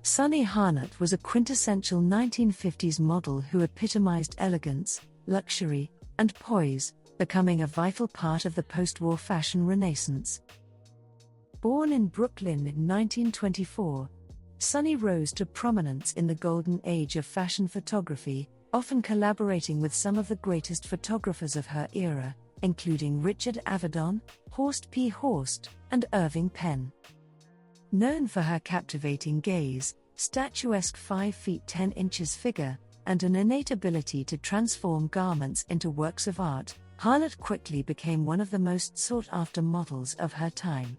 Sunny Harnett was a quintessential 1950s model who epitomized elegance, luxury, and poise, becoming a vital part of the post-war fashion renaissance. Born in Brooklyn in 1924, Sunny rose to prominence in the golden age of fashion photography, often collaborating with some of the greatest photographers of her era, including Richard Avedon, Horst, and Irving Penn. Known for her captivating gaze, statuesque 5 feet 10 inches figure, and an innate ability to transform garments into works of art, Harnett quickly became one of the most sought-after models of her time.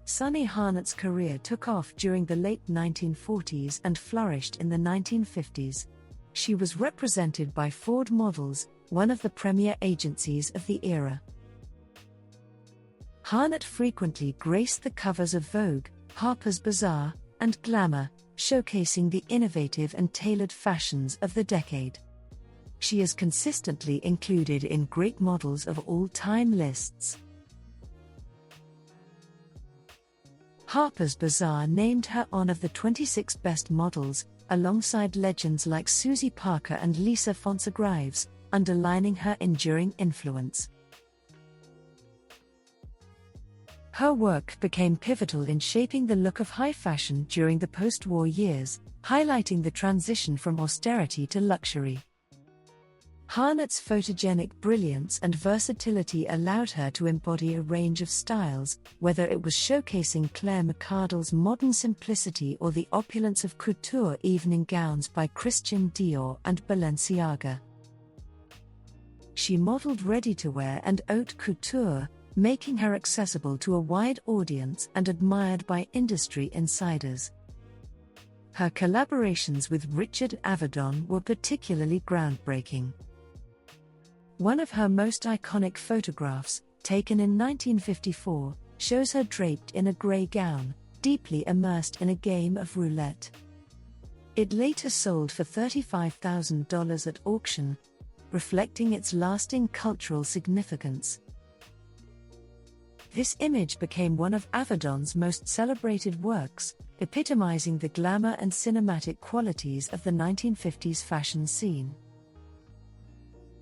Sunny Harnett's career took off during the late 1940s and flourished in the 1950s. She was represented by Ford Models, one of the premier agencies of the era. Harnett frequently graced the covers of Vogue, Harper's Bazaar, and Glamour, showcasing the innovative and tailored fashions of the decade. She is consistently included in great models of all time lists. Harper's Bazaar named her one of the 26 best models, alongside legends like Susie Parker and Lisa Fonsa-Grives, underlining her enduring influence. Her work became pivotal in shaping the look of high fashion during the post-war years, highlighting the transition from austerity to luxury. Harnett's photogenic brilliance and versatility allowed her to embody a range of styles, whether it was showcasing Claire McCardell's modern simplicity or the opulence of couture evening gowns by Christian Dior and Balenciaga. She modeled ready-to-wear and haute couture, making her accessible to a wide audience and admired by industry insiders. Her collaborations with Richard Avedon were particularly groundbreaking. One of her most iconic photographs, taken in 1954, shows her draped in a grey gown, deeply immersed in a game of roulette. It later sold for $35,000 at auction, reflecting its lasting cultural significance. This image became one of Avedon's most celebrated works, epitomizing the glamour and cinematic qualities of the 1950s fashion scene.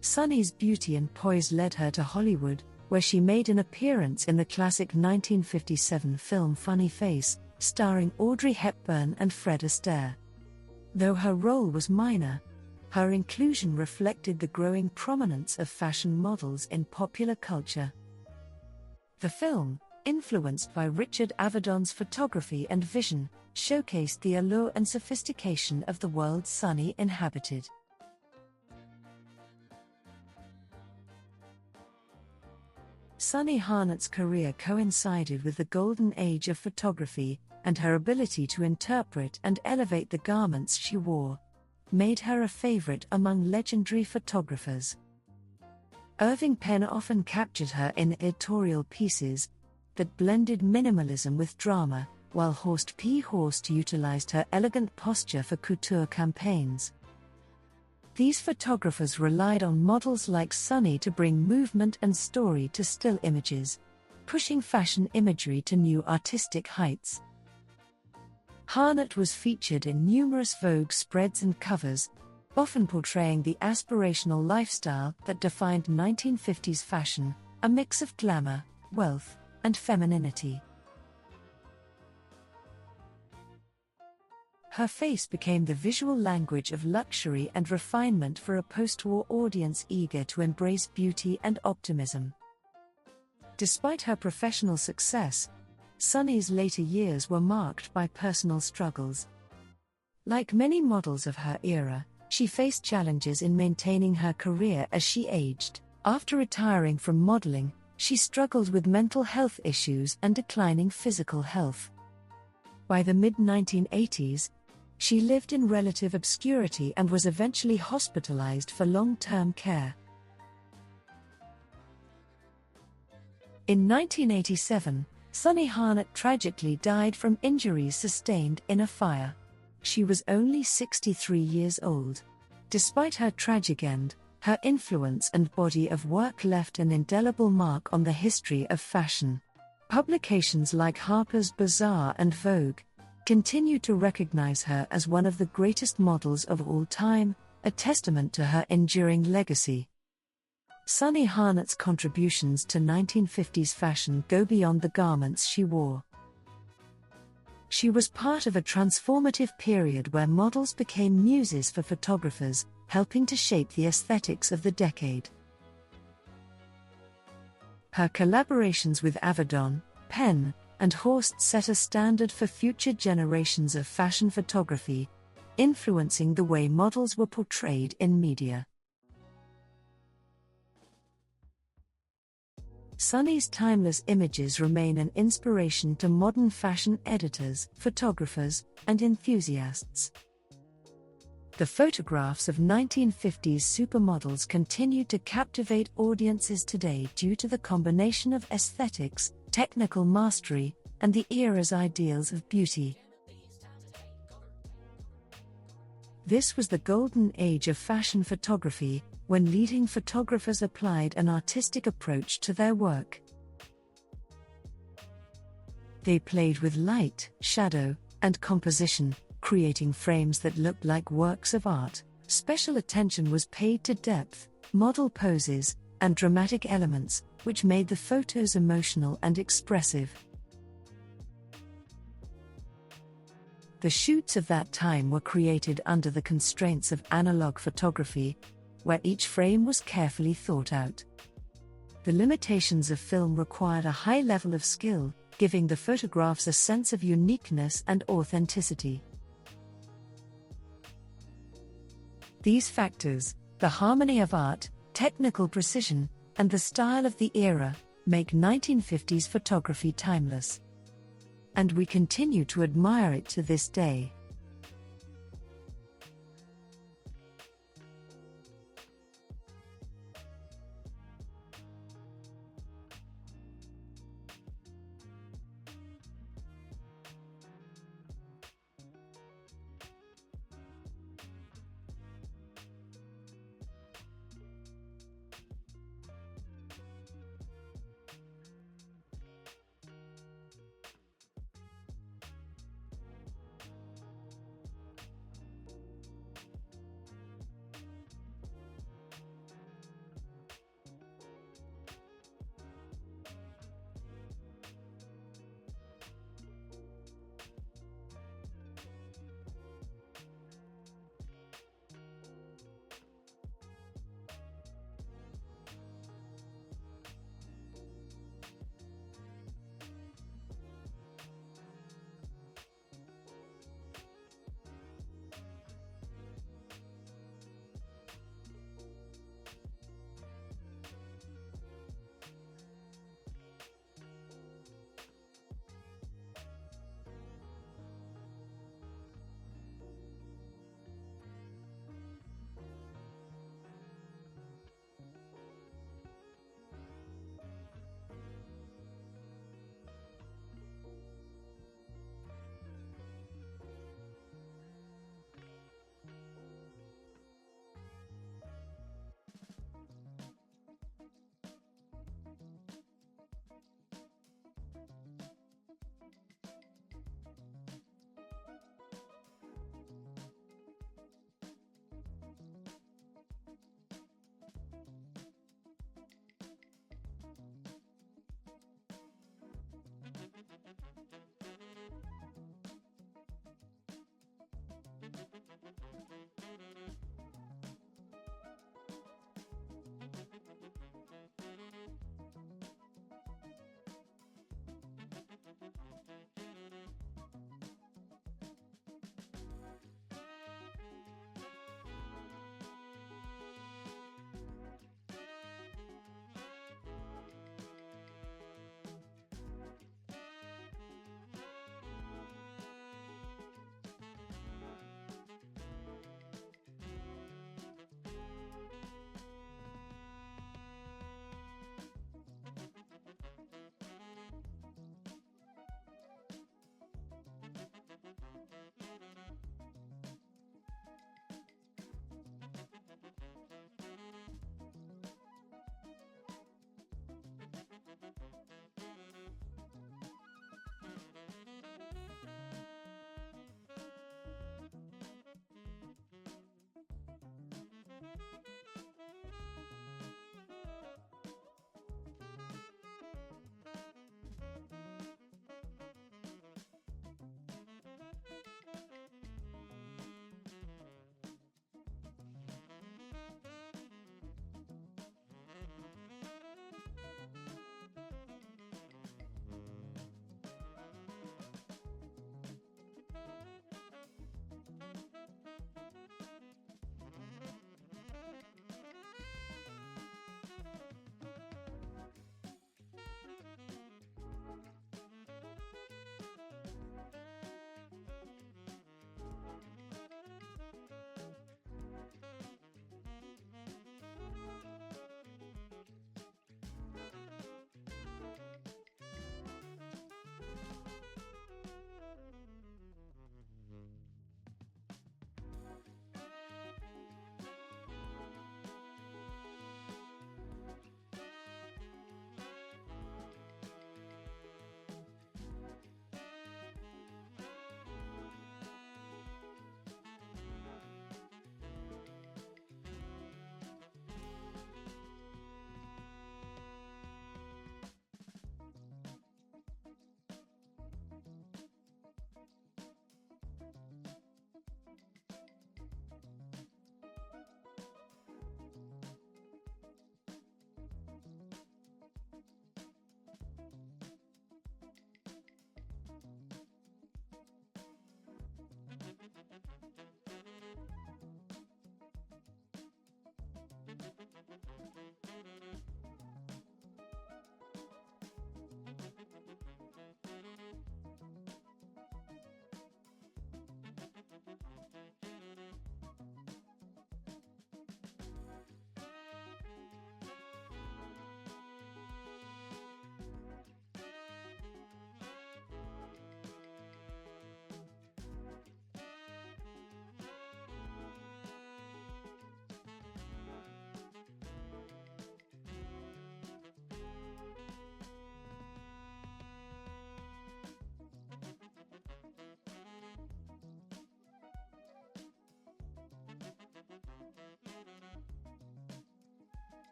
Sunny's beauty and poise led her to Hollywood, where she made an appearance in the classic 1957 film Funny Face, starring Audrey Hepburn and Fred Astaire. Though her role was minor, her inclusion reflected the growing prominence of fashion models in popular culture. The film, influenced by Richard Avedon's photography and vision, showcased the allure and sophistication of the world Sunny inhabited. Sunny Harnett's career coincided with the golden age of photography, and her ability to interpret and elevate the garments she wore made her a favorite among legendary photographers. Irving Penn often captured her in editorial pieces that blended minimalism with drama, while Horst utilized her elegant posture for couture campaigns. These photographers relied on models like Sunny to bring movement and story to still images, pushing fashion imagery to new artistic heights. Harnett was featured in numerous Vogue spreads and covers, often portraying the aspirational lifestyle that defined 1950s fashion, a mix of glamour, wealth, and femininity. Her face became the visual language of luxury and refinement for a post-war audience eager to embrace beauty and optimism. Despite her professional success, Sunny's later years were marked by personal struggles. Like many models of her era, she faced challenges in maintaining her career as she aged. After retiring from modeling, she struggled with mental health issues and declining physical health. By the mid-1980s, she lived in relative obscurity and was eventually hospitalized for long-term care. In 1987, Sunny Harnett tragically died from injuries sustained in a fire. She was only 63 years old. Despite her tragic end, her influence and body of work left an indelible mark on the history of fashion. Publications like Harper's Bazaar and Vogue continue to recognize her as one of the greatest models of all time, a testament to her enduring legacy. Sunny Harnett's contributions to 1950s fashion go beyond the garments she wore. She was part of a transformative period where models became muses for photographers, helping to shape the aesthetics of the decade. Her collaborations with Avedon, Penn, and Horst set a standard for future generations of fashion photography, influencing the way models were portrayed in media. Sunny's timeless images remain an inspiration to modern fashion editors, photographers, and enthusiasts. The photographs of 1950s supermodels continue to captivate audiences today due to the combination of aesthetics, technical mastery, and the era's ideals of beauty. This was the golden age of fashion photography, when leading photographers applied an artistic approach to their work. They played with light, shadow, and composition, creating frames that looked like works of art. Special attention was paid to depth, model poses, and dramatic elements, which made the photos emotional and expressive. The shoots of that time were created under the constraints of analog photography, where each frame was carefully thought out. The limitations of film required a high level of skill, giving the photographs a sense of uniqueness and authenticity. These factors, the harmony of art, technical precision, and the style of the era, make 1950s photography timeless. And we continue to admire it to this day.